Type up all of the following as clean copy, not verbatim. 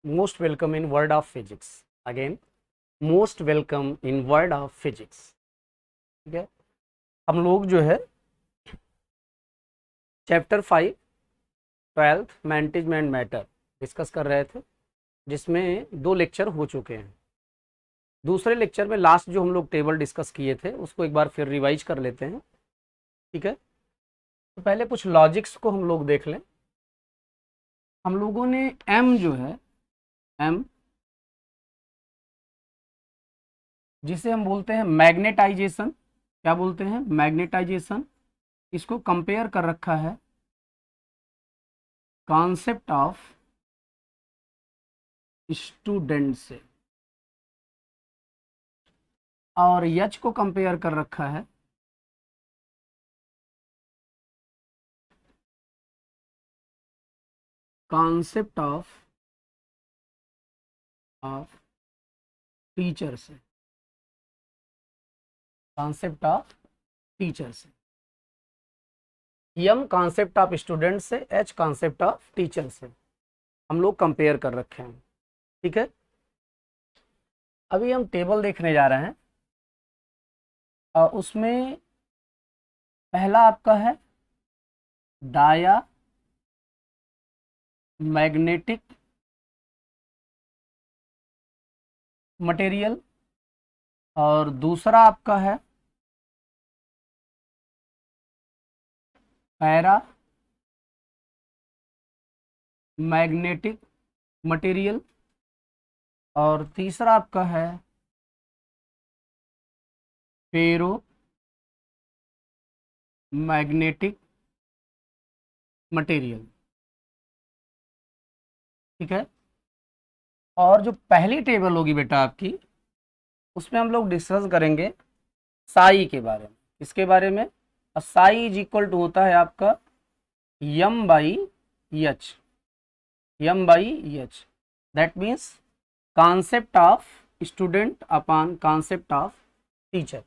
Most welcome in world of physics. Again most welcome in world of physics. ठीक है, हम लोग जो है chapter 5 twelfth management matter discuss कर रहे थे, जिसमें 2 लेक्चर हो चुके हैं। दूसरे लेक्चर में लास्ट जो हम लोग टेबल डिस्कस किए थे उसको एक बार फिर रिवाइज कर लेते हैं। ठीक है, तो पहले कुछ लॉजिक्स को हम लोग देख लें। हम लोगों ने एम जो है एम, जिसे हम बोलते हैं मैग्नेटाइजेशन, क्या बोलते हैं मैग्नेटाइजेशन, इसको कंपेयर कर रखा है कॉन्सेप्ट ऑफ स्टूडेंट से, और यच को कंपेयर कर रखा है कॉन्सेप्ट ऑफ टीचर से, कॉन्सेप्ट ऑफ टीचर से। यम कॉन्सेप्ट ऑफ स्टूडेंट से, एच कॉन्सेप्ट ऑफ टीचर से हम लोग कंपेयर कर रखे हैं। ठीक है, अभी हम टेबल देखने जा रहे हैं और उसमें पहला आपका है डाया मैग्नेटिक मटेरियल और दूसरा आपका है पैरा मैग्नेटिक मटेरियल और तीसरा आपका है फेरो मैग्नेटिक मटेरियल। ठीक है, और जो पहली टेबल होगी बेटा आपकी, उसमें हम लोग डिस्कस करेंगे साई के बारे में। इसके बारे में साई इज इक्वल टू होता है आपका M by H, M by H. That means concept of student upon concept of teacher,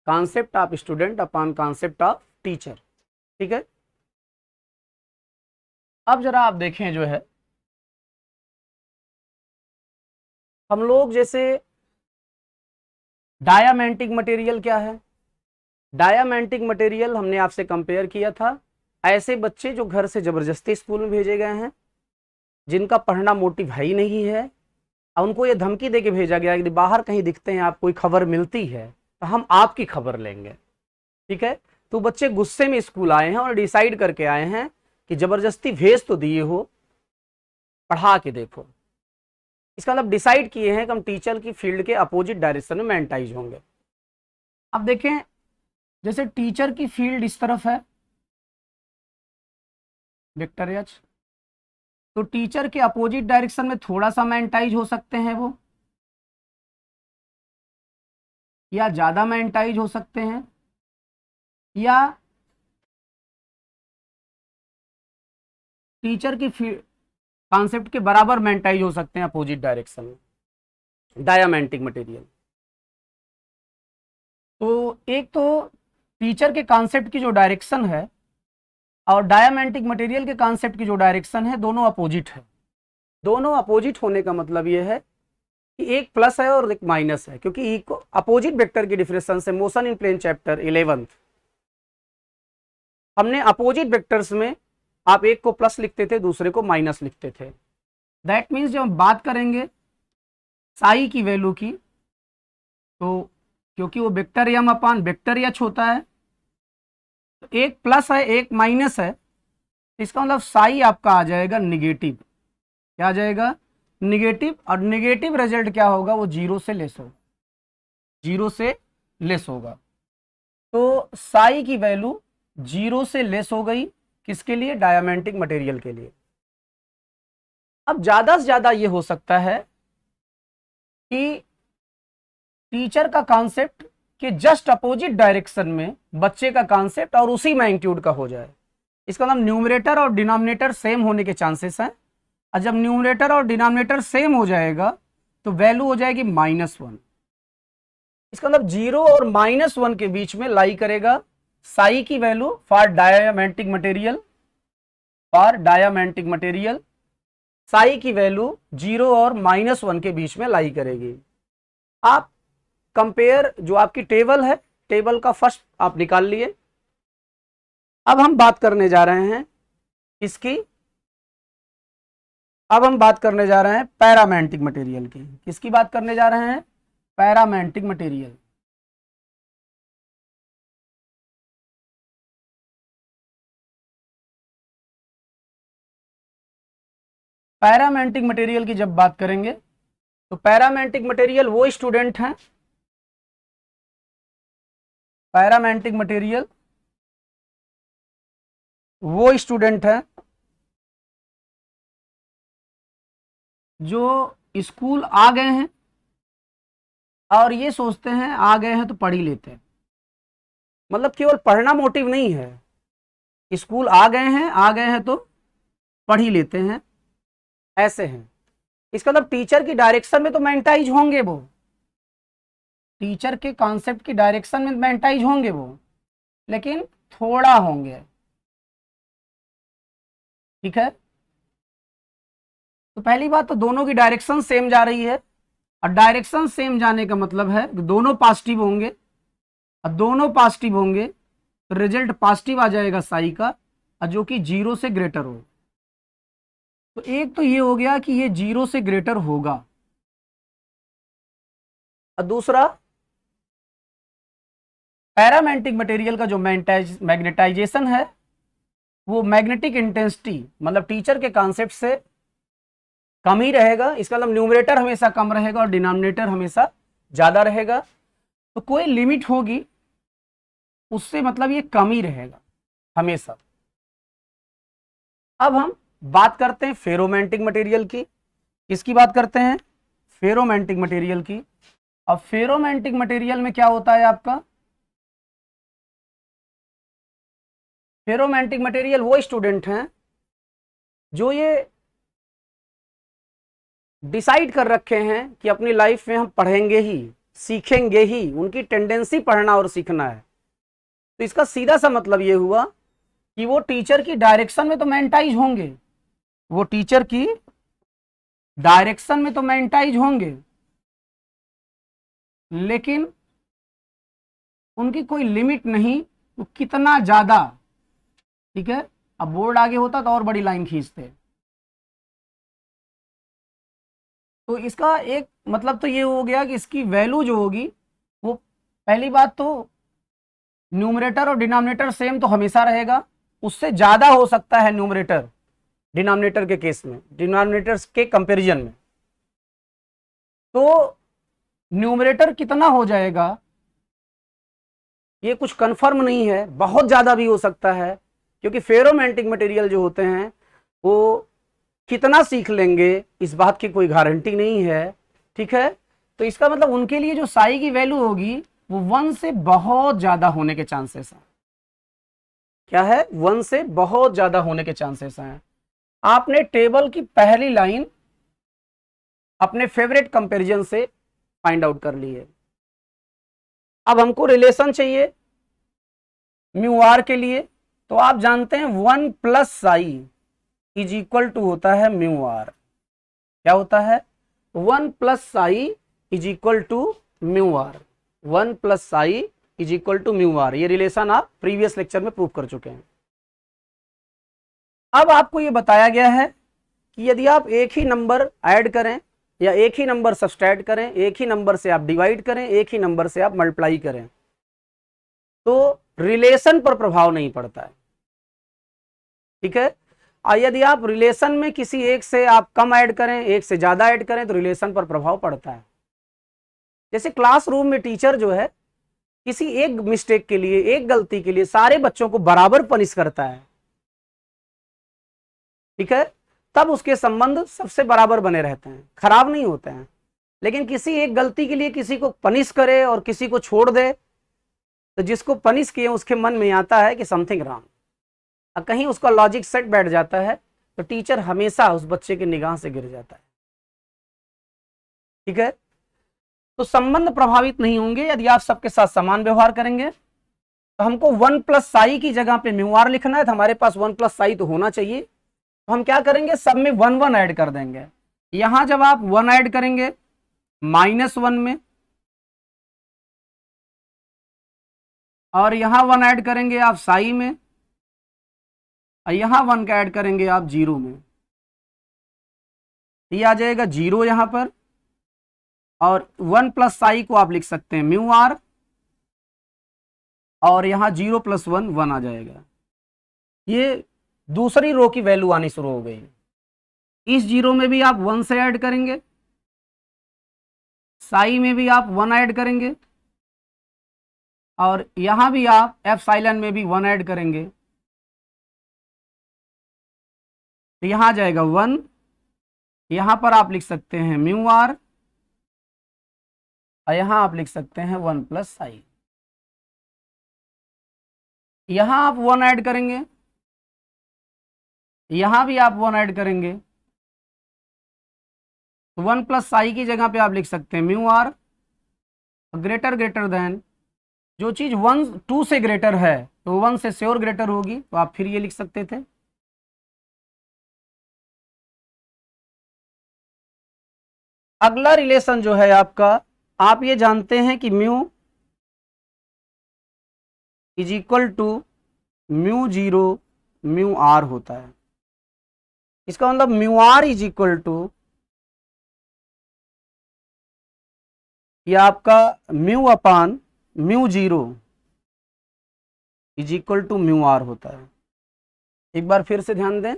concept of student upon concept of teacher. ठीक है, अब जरा आप देखें जो है हम लोग जैसे डायामैग्नेटिक मटेरियल क्या है, डायामैग्नेटिक मटेरियल हमने आपसे कंपेयर किया था ऐसे बच्चे जो घर से जबरदस्ती स्कूल में भेजे गए हैं, जिनका पढ़ना मोटिव है ही नहीं है, और उनको ये धमकी दे के भेजा गया कि बाहर कहीं दिखते हैं आप, कोई खबर मिलती है तो हम आपकी खबर लेंगे। ठीक है, तो बच्चे गुस्से में स्कूल आए हैं और डिसाइड करके आए हैं कि जबरदस्ती भेज तो दिए हो, पढ़ा के देखो। इसका मतलब डिसाइड किए हैं कि हम टीचर की फील्ड के अपोजिट डायरेक्शन में मैग्नेटाइज होंगे। अब देखें, जैसे टीचर की फील्ड इस तरफ है वेक्टर एच, तो टीचर के अपोजिट डायरेक्शन में थोड़ा सा मैग्नेटाइज हो सकते हैं वो, या ज्यादा मैग्नेटाइज हो सकते हैं, या टीचर की फील्ड कॉन्सेप्ट के बराबर मैग्नेटाइज हो सकते हैं अपोजिट डायरेक्शन में डायामैग्नेटिक मटेरियल। तो एक तो टीचर के कॉन्सेप्ट की जो डायरेक्शन है और डायामैग्नेटिक मटेरियल के कॉन्सेप्ट की जो डायरेक्शन है, दोनों अपोजिट है। दोनों अपोजिट होने का मतलब यह है कि एक प्लस है और एक माइनस है, क्योंकि अपोजिट वेक्टर की डिफरेंशन से मोशन इन प्लेन चैप्टर 11 हमने अपोजिट वेक्टर्स में आप एक को प्लस लिखते थे, दूसरे को माइनस लिखते थे। दैट मीन्स जब हम बात करेंगे साई की वैल्यू की, तो क्योंकि वो वेक्टर यम अपान वेक्टर एच होता है, तो एक प्लस है एक माइनस है, इसका मतलब साई आपका आ जाएगा निगेटिव। क्या आ जाएगा? निगेटिव। और निगेटिव रिजल्ट क्या होगा? वो जीरो से लेस होगा, जीरो से लेस होगा। तो साई की वैल्यू जीरो से लेस हो गई, किसके लिए? डायमैग्नेटिक मटेरियल के लिए। अब ज्यादा से ज्यादा ये हो सकता है कि टीचर का कॉन्सेप्ट के जस्ट अपोजिट डायरेक्शन में बच्चे का कॉन्सेप्ट और उसी मैग्नीट्यूड का हो जाए। इसका मतलब न्यूमरेटर और डिनोमिनेटर सेम होने के चांसेस हैं, और जब न्यूमरेटर और डिनोमिनेटर सेम हो जाएगा तो वैल्यू हो जाएगी -1। इसका मतलब 0 और -1 के बीच में लाई करेगा साई की value for diamagnetic material, for diamagnetic material Sai की वैल्यू 0 और -1 के बीच में लाई करेगी। आप कंपेयर, जो आपकी टेबल है, टेबल का फर्स्ट आप निकाल लिए। अब हम बात करने जा रहे हैं इसकी, अब हम बात करने जा रहे हैं पैरामैग्नेटिक मटेरियल की। किसकी बात करने जा रहे हैं? Paramagnetic material. पैरामैग्नेटिक मटेरियल की जब बात करेंगे तो पैरामैग्नेटिक मटेरियल वो स्टूडेंट हैं, पैरामैग्नेटिक मटेरियल वो स्टूडेंट हैं जो स्कूल आ गए हैं और ये सोचते हैं आ गए हैं तो पढ़ ही लेते हैं। मतलब केवल पढ़ना मोटिव नहीं है, स्कूल आ गए हैं तो पढ़ ही लेते हैं, ऐसे हैं। इसका मतलब टीचर की डायरेक्शन में तो मैग्नेटाइज होंगे वो, टीचर के कॉन्सेप्ट की डायरेक्शन में मैग्नेटाइज होंगे वो, लेकिन थोड़ा होंगे। ठीक है, तो पहली बात तो दोनों की डायरेक्शन सेम जा रही है, और डायरेक्शन सेम जाने का मतलब है कि दोनों पॉजिटिव होंगे, और दोनों पॉजिटिव होंगे तो रिजल्ट पॉजिटिव आ जाएगा साई का, और जो कि 0 से ग्रेटर हो। तो एक तो ये हो गया कि ये 0 से ग्रेटर होगा, और दूसरा पैरामैग्नेटिक मटेरियल का जो मैग्नेटाइजेशन है वो मैग्नेटिक इंटेंसिटी मतलब टीचर के कॉन्सेप्ट से कम ही रहेगा। इसका मतलब न्यूमरेटर हमेशा कम रहेगा और डिनोमिनेटर हमेशा ज्यादा रहेगा। तो कोई लिमिट होगी उससे मतलब ये कम ही रहेगा हमेशा। अब हम बात करते हैं फेरोमैग्नेटिक मटेरियल की। किसकी बात करते हैं? फेरोमैग्नेटिक मटेरियल की। अब फेरोमैग्नेटिक मटेरियल में क्या होता है आपका? फेरोमैग्नेटिक मटेरियल वो स्टूडेंट हैं जो ये डिसाइड कर रखे हैं कि अपनी लाइफ में हम पढ़ेंगे ही, सीखेंगे ही, उनकी टेंडेंसी पढ़ना और सीखना है। तो इसका सीधा सा मतलब ये हुआ कि वो टीचर की डायरेक्शन में तो मैग्नेटाइज होंगे, वो टीचर की डायरेक्शन में तो मैग्नेटाइज होंगे, लेकिन उनकी कोई लिमिट नहीं, वो कितना ज्यादा। ठीक है, अब बोर्ड आगे होता तो और बड़ी लाइन खींचते। तो इसका एक मतलब तो ये हो गया कि इसकी वैल्यू जो होगी वो, पहली बात तो न्यूमरेटर और डिनोमिनेटर सेम तो हमेशा रहेगा, उससे ज्यादा हो सकता है न्यूमरेटर डिनोमिनेटर के केस में, डिनोमिनेटर के कंपैरिजन में। तो न्यूमरेटर कितना हो जाएगा ये कुछ कंफर्म नहीं है, बहुत ज्यादा भी हो सकता है, क्योंकि फेरोमैग्नेटिक मटेरियल जो होते हैं वो कितना सीख लेंगे इस बात की कोई गारंटी नहीं है। ठीक है, तो इसका मतलब उनके लिए जो साई की वैल्यू होगी वो 1 से बहुत ज्यादा होने के चांसेस हैं। क्या है? 1 से बहुत ज्यादा होने के चांसेस हैं। आपने टेबल की पहली लाइन अपने फेवरेट कंपैरिजन से फाइंड आउट कर ली है। अब हमको रिलेशन चाहिए म्यू आर के लिए, तो आप जानते हैं 1 plus psi is equal to होता है म्यू आर। क्या होता है? 1 plus psi is equal to mu R. 1 plus psi is equal to mu R, ये रिलेशन आप प्रीवियस लेक्चर में प्रूव कर चुके हैं। अब आपको ये बताया गया है कि यदि आप एक ही नंबर ऐड करें या एक ही नंबर सब्सट्रैक्ट करें, एक ही नंबर से आप डिवाइड करें, एक ही नंबर से आप मल्टीप्लाई करें, तो रिलेशन पर प्रभाव नहीं पड़ता है। ठीक है, और यदि आप रिलेशन में किसी एक से आप कम ऐड करें, एक से ज्यादा ऐड करें, तो रिलेशन पर प्रभाव पड़ता है। जैसे क्लासरूम में टीचर जो है किसी एक मिस्टेक के लिए, एक गलती के लिए सारे बच्चों को बराबर पनिश करता है, ठीक है, तब उसके संबंध सबसे बराबर बने रहते हैं, खराब नहीं होते हैं। लेकिन किसी एक गलती के लिए किसी को पनिश करे और किसी को छोड़ दे, तो जिसको पनिश किए उसके मन में आता है कि समथिंग रॉन्ग, और कहीं उसका लॉजिक सेट बैठ जाता है, तो टीचर हमेशा उस बच्चे की निगाह से गिर जाता है। ठीक है, तो संबंध प्रभावित नहीं होंगे यदि आप सबके साथ समान व्यवहार करेंगे। तो हमको 1 प्लस साई की जगह पे म्यू आर लिखना है, तो हमारे पास 1 प्लस साई तो होना चाहिए, तो हम क्या करेंगे, सब में 1 1 ऐड कर देंगे। यहां जब आप 1 ऐड करेंगे -1 में, और यहां 1 ऐड करेंगे आप साई में, और यहां 1 का ऐड करेंगे आप 0 में, ये आ जाएगा 0 यहां पर। और 1 प्लस साई को आप लिख सकते हैं म्यू आर, और यहां 0 + 1 1 आ जाएगा। ये दूसरी रो की वैल्यू आनी शुरू हो गई। इस 0 में भी आप 1 से ऐड करेंगे, साई में भी आप 1 ऐड करेंगे, और यहां भी आप एप्सिलॉन में भी 1 ऐड करेंगे, तो यहां आ जाएगा 1। यहां पर आप लिख सकते हैं म्यू आर, और यहां आप लिख सकते हैं 1 प्लस साई। यहां आप 1 ऐड करेंगे, यहां भी आप 1 ऐड करेंगे, तो 1 प्लस साई की जगह पे आप लिख सकते हैं mu R greater greater than, जो चीज 1 2 से ग्रेटर है तो 1 से श्योर ग्रेटर होगी, तो आप फिर ये लिख सकते थे। अगला रिलेशन जो है आपका, आप ये जानते हैं कि mu is equal to mu 0 mu R होता है। इसका मतलब mu R is equal to, ये आपका mu upon mu 0 is equal to mu R होता है। एक बार फिर से ध्यान दें,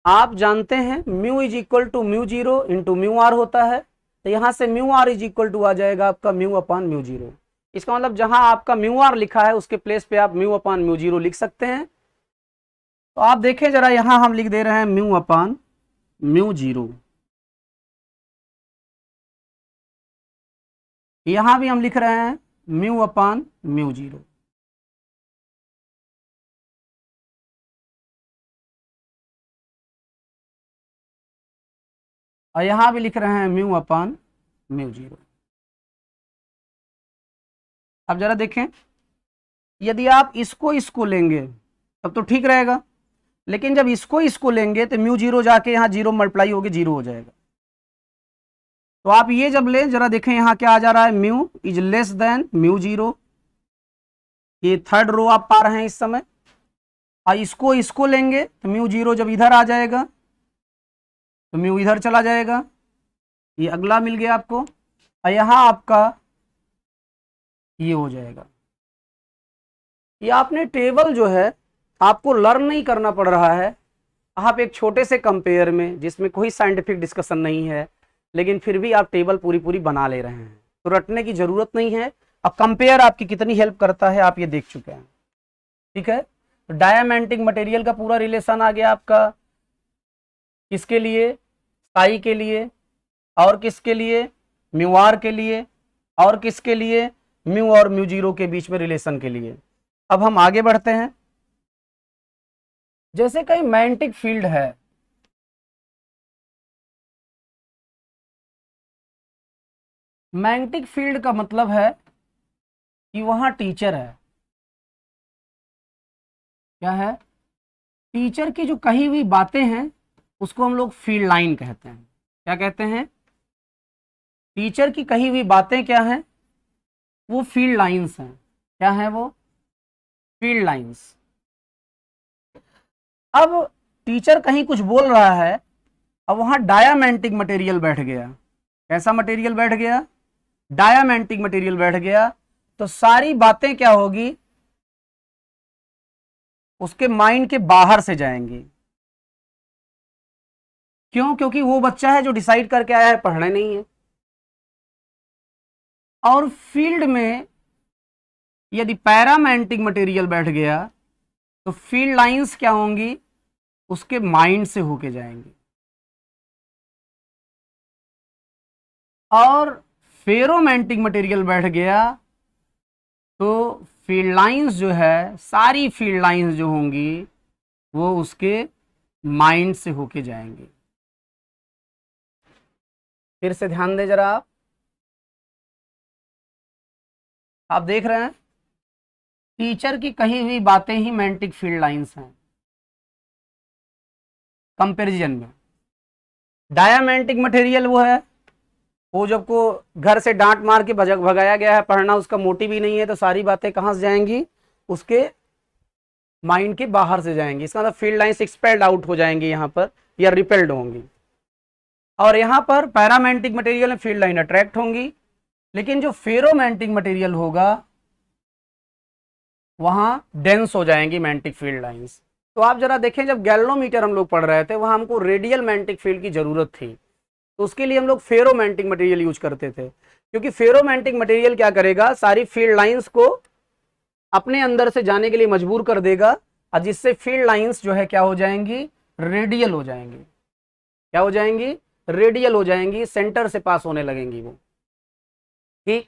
आप जानते हैं mu is equal to mu 0 into mu R होता है, तो यहां से mu R is equal to आ जाएगा आपका म्यू अपान म्यू 0। इसका मतलब जहां आपका म्यू आर लिखा है उसके प्लेस पे आप म्यू अपान म्यू 0 लिख सकते हैं। तो आप देखें जरा, यहां हम लिख दे रहे हैं म्यू अपान म्यू 0, यहां भी हम लिख रहे हैं म्यू अपान म्यू 0। और यहां भी लिख रहे हैं म्यू अपान म्यू 0। अब जरा देखें, यदि आप इसको लेंगे तब तो ठीक रहेगा, लेकिन जब इसको लेंगे तो म्यू 0 जाके यहाँ 0 मल्टीप्लाई होगी 0 हो जाएगा। तो आप ये जब लें जरा देखें, यहाँ क्या आ जा रहा है, mu is less than mu 0, ये थर्ड रो आप पा रहे हैं इस समय। और इसको लेंगे तो म्यू 0 जब इधर आ जाएगा तो म्यू इधर चला जाएगा, ये अगला मिल गया आपको। और यहाँ आपका ये हो जाएगा। ये आपने टेबल जो है आपको लर्न नहीं करना पड़ रहा है, आप एक छोटे से कंपेयर में जिसमें कोई साइंटिफिक डिस्कशन नहीं है, लेकिन फिर भी आप टेबल पूरी पूरी बना ले रहे हैं, तो रटने की जरूरत नहीं है। अब कंपेयर आपकी कितनी हेल्प करता है आप ये देख चुके हैं, ठीक है। तो डायमैग्नेटिक मटेरियल का पूरा रिलेशन आ गया आपका, किसके लिए, साई के लिए, और किसके लिए, म्यू आर के लिए, और किसके लिए, म्यू और म्यू 0 के बीच में रिलेशन के लिए। अब हम आगे बढ़ते हैं। जैसे कहीं मैग्नेटिक फील्ड है, मैग्नेटिक फील्ड का मतलब है कि वहां टीचर है। क्या है, टीचर की जो कही हुई बातें हैं उसको हम लोग फील्ड लाइन कहते हैं। क्या कहते हैं, टीचर की कही हुई बातें क्या हैं, वो फील्ड लाइंस हैं। क्या है वो, फील्ड लाइंस। अब टीचर कहीं कुछ बोल रहा है, अब वहां डायमैग्नेटिक मटेरियल बैठ गया। कैसा मटेरियल बैठ गया, डायमैग्नेटिक मटेरियल बैठ गया, तो सारी बातें क्या होगी, उसके माइंड के बाहर से जाएंगी। क्यों, क्योंकि वो बच्चा है जो डिसाइड करके आया है, पढ़ने नहीं है। और फील्ड में यदि पैरामैग्नेटिक मटेरियल बैठ गया तो फील्ड लाइंस क्या होंगी, उसके माइंड से होके जाएंगी। और फेरोमैग्नेटिक मटेरियल बैठ गया तो फील्ड लाइंस जो है, सारी फील्ड लाइंस जो होंगी वो उसके माइंड से होके जाएंगे। फिर से ध्यान दें जरा, आप देख रहे हैं टीचर की कही हुई बातें ही मैग्नेटिक फील्ड लाइंस हैं। कंपैरिजन में। डायमैग्नेटिक मटेरियल वो है वो जब को घर से डांट मार के भगाया गया है, पढ़ना उसका मोटिव ही नहीं है, तो सारी बातें कहाँ से जाएंगी, उसके माइंड के बाहर से जाएंगी। इसका मतलब फील्ड लाइंस एक्सपेल्ड आउट हो जाएंगी यहाँ पर, या रिपेल्ड होंगी। और यहाँ पर पैरामैग्नेटिक मटेरियल में फील्ड लाइन अट्रैक्ट होंगी, लेकिन जो फेरोमैग्नेटिक मटेरियल होगा वहां डेंस हो जाएंगी मैग्नेटिक फील्ड लाइंस। तो आप जरा देखें, जब गैल्वेनोमीटर हम लोग पढ़ रहे थे वहां हमको रेडियल मैग्नेटिक फील्ड की जरूरत थी, तो उसके लिए हम लोग फेरोमैग्नेटिक मटेरियल यूज करते थे, क्योंकि फेरोमैग्नेटिक मटेरियल क्या करेगा, सारी फील्ड लाइंस को अपने अंदर से जाने के लिए मजबूर कर देगा, और जिससे फील्ड लाइंस जो है क्या हो जाएंगी, रेडियल हो जाएंगी। क्या हो जाएंगी, रेडियल हो जाएंगी, सेंटर से पास होने लगेंगी वो। ठीक,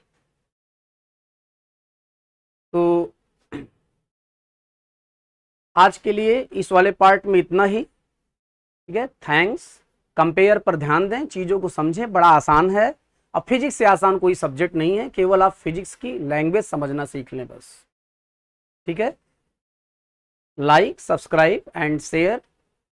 तो आज के लिए इस वाले पार्ट में इतना ही। ठीक है, थैंक्स। कंपेयर पर ध्यान दें, चीज़ों को समझें, बड़ा आसान है। अब फिजिक्स से आसान कोई सब्जेक्ट नहीं है, केवल आप फिजिक्स की लैंग्वेज समझना सीख लें बस। ठीक है, like, subscribe and share,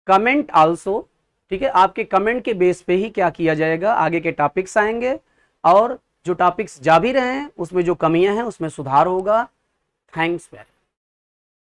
comment also. ठीक है, आपके कमेंट के बेस पे ही क्या किया जाएगा, आगे के टॉपिक्स आएंगे, और जो टॉपिक्स जा भी रहे हैं उसमें जो कमियां हैं उसमें सुधार होगा। Thanks very